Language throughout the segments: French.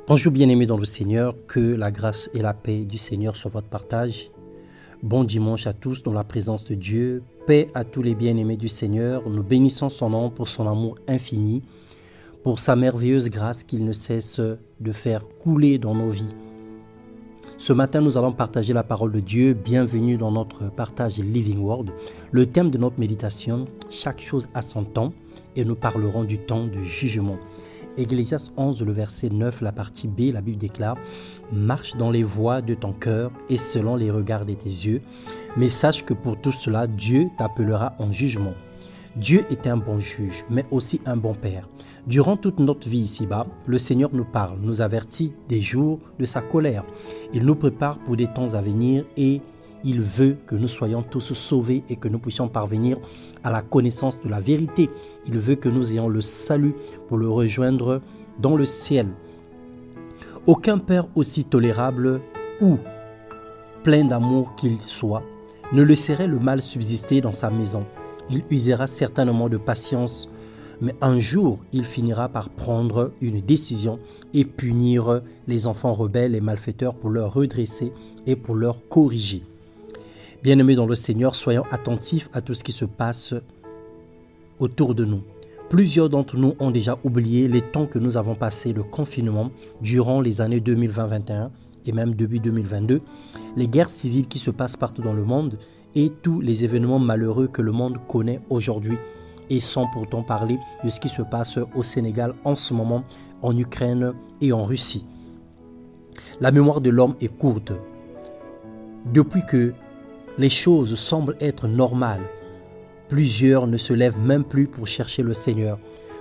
Bonjour bien-aimés dans le Seigneur, que la grâce et la paix du Seigneur soient votre partage. Bon dimanche à tous dans la présence de Dieu. Paix à tous les bien-aimés du Seigneur. Nous bénissons son nom pour son amour infini, pour sa merveilleuse grâce qu'il ne cesse de faire couler dans nos vies. Ce matin, nous allons partager la parole de Dieu. Bienvenue dans notre partage Living Word. Le thème de notre méditation, chaque chose a son temps, et nous parlerons du temps de jugement. Ecclésiaste 11, le verset 9, la partie B, la Bible déclare « Marche dans les voies de ton cœur et selon les regards de tes yeux, mais sache que pour tout cela, Dieu t'appellera en jugement. » Dieu est un bon juge, mais aussi un bon Père. Durant toute notre vie ici-bas, le Seigneur nous parle, nous avertit des jours de sa colère. Il nous prépare pour des temps à venir et il veut que nous soyons tous sauvés et que nous puissions parvenir à la connaissance de la vérité. Il veut que nous ayons le salut pour le rejoindre dans le ciel. Aucun père aussi tolérable ou plein d'amour qu'il soit ne laisserait le mal subsister dans sa maison. Il usera certainement de patience, mais un jour, il finira par prendre une décision et punir les enfants rebelles et malfaiteurs pour leur redresser et pour leur corriger. Bien-aimés dans le Seigneur, soyons attentifs à tout ce qui se passe autour de nous. Plusieurs d'entre nous ont déjà oublié les temps que nous avons passés de confinement durant les années 2020-2021 et même début 2022, les guerres civiles qui se passent partout dans le monde et tous les événements malheureux que le monde connaît aujourd'hui. Et sans pourtant parler de ce qui se passe au Sénégal en ce moment, en Ukraine et en Russie. La mémoire de l'homme est courte. Depuis que les choses semblent être normales, plusieurs ne se lèvent même plus pour chercher le Seigneur.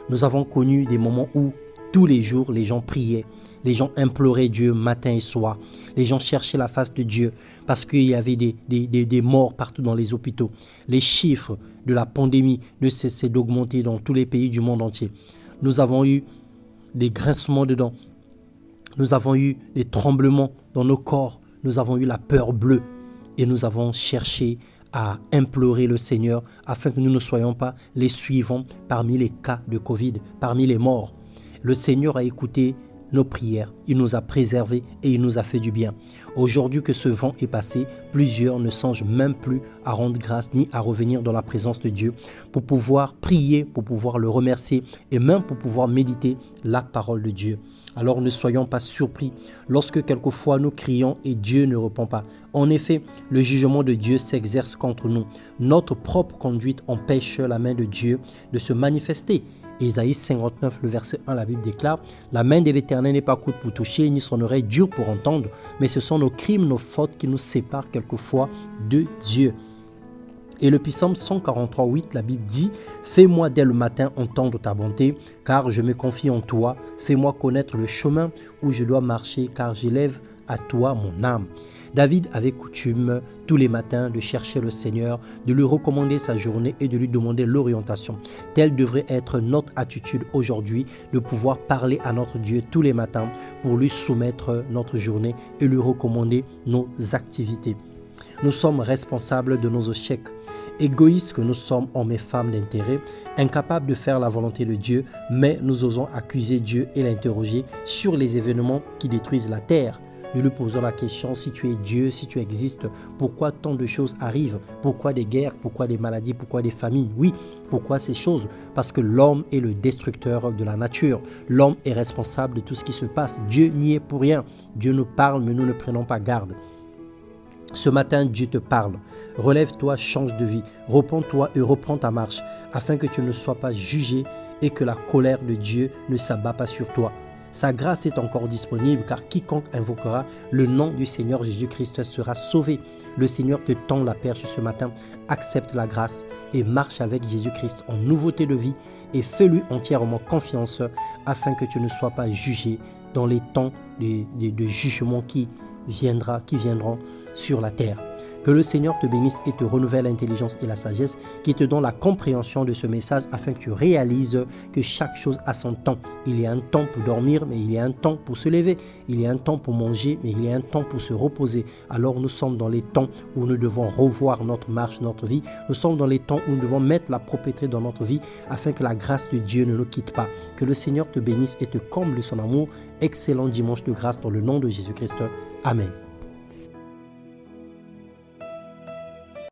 Nous avons connu des moments où tous les jours les gens priaient, les gens imploraient Dieu matin et soir, les gens cherchaient la face de Dieu parce qu'il y avait des morts partout dans les hôpitaux. Les chiffres de la pandémie ne cessaient d'augmenter dans tous les pays du monde entier. Nous avons eu des grincements de dents, nous avons eu des tremblements dans nos corps, nous avons eu la peur bleue. Et nous avons cherché à implorer le Seigneur afin que nous ne soyons pas les suivants parmi les cas de Covid, parmi les morts. Le Seigneur a écouté nos prières, il nous a préservés et il nous a fait du bien. Aujourd'hui que ce vent est passé, plusieurs ne songent même plus à rendre grâce ni à revenir dans la présence de Dieu pour pouvoir prier, pour pouvoir le remercier et même pour pouvoir méditer la parole de Dieu. Alors ne soyons pas surpris lorsque quelquefois nous crions et Dieu ne répond pas. En effet, le jugement de Dieu s'exerce contre nous. Notre propre conduite empêche la main de Dieu de se manifester. Ésaïe 59, le verset 1, la Bible déclare « La main de l'Éternel n'est pas courte pour toucher, ni son oreille dure pour entendre, mais ce sont nos crimes, nos fautes qui nous séparent quelquefois de Dieu. » Et le psaume 143, 8, la Bible dit « Fais-moi dès le matin entendre ta bonté, car je me confie en toi. Fais-moi connaître le chemin où je dois marcher, car j'élève à toi mon âme. » David avait coutume tous les matins de chercher le Seigneur, de lui recommander sa journée et de lui demander l'orientation. Telle devrait être notre attitude aujourd'hui, de pouvoir parler à notre Dieu tous les matins pour lui soumettre notre journée et lui recommander nos activités. Nous sommes responsables de nos échecs. Égoïstes que nous sommes, hommes et femmes d'intérêt, incapables de faire la volonté de Dieu, mais nous osons accuser Dieu et l'interroger sur les événements qui détruisent la terre. Nous lui posons la question, si tu es Dieu, si tu existes, pourquoi tant de choses arrivent? Pourquoi des guerres? Pourquoi des maladies? Pourquoi des famines? Oui, pourquoi ces choses? Parce que l'homme est le destructeur de la nature. L'homme est responsable de tout ce qui se passe. Dieu n'y est pour rien. Dieu nous parle, mais nous ne prenons pas garde. Ce matin, Dieu te parle. Relève-toi, change de vie. Repends-toi et reprends ta marche, afin que tu ne sois pas jugé et que la colère de Dieu ne s'abat pas sur toi. Sa grâce est encore disponible, car quiconque invoquera le nom du Seigneur Jésus-Christ sera sauvé. Le Seigneur te tend la perche ce matin. Accepte la grâce et marche avec Jésus-Christ en nouveauté de vie et fais-lui entièrement confiance, afin que tu ne sois pas jugé dans les temps de jugement qui viendront sur la terre. Que le Seigneur te bénisse et te renouvelle l'intelligence et la sagesse, qui te donne la compréhension de ce message afin que tu réalises que chaque chose a son temps. Il y a un temps pour dormir, mais il y a un temps pour se lever. Il y a un temps pour manger, mais il y a un temps pour se reposer. Alors nous sommes dans les temps où nous devons revoir notre marche, notre vie. Nous sommes dans les temps où nous devons mettre la propriété dans notre vie afin que la grâce de Dieu ne nous quitte pas. Que le Seigneur te bénisse et te comble de son amour. Excellent dimanche de grâce dans le nom de Jésus-Christ. Amen.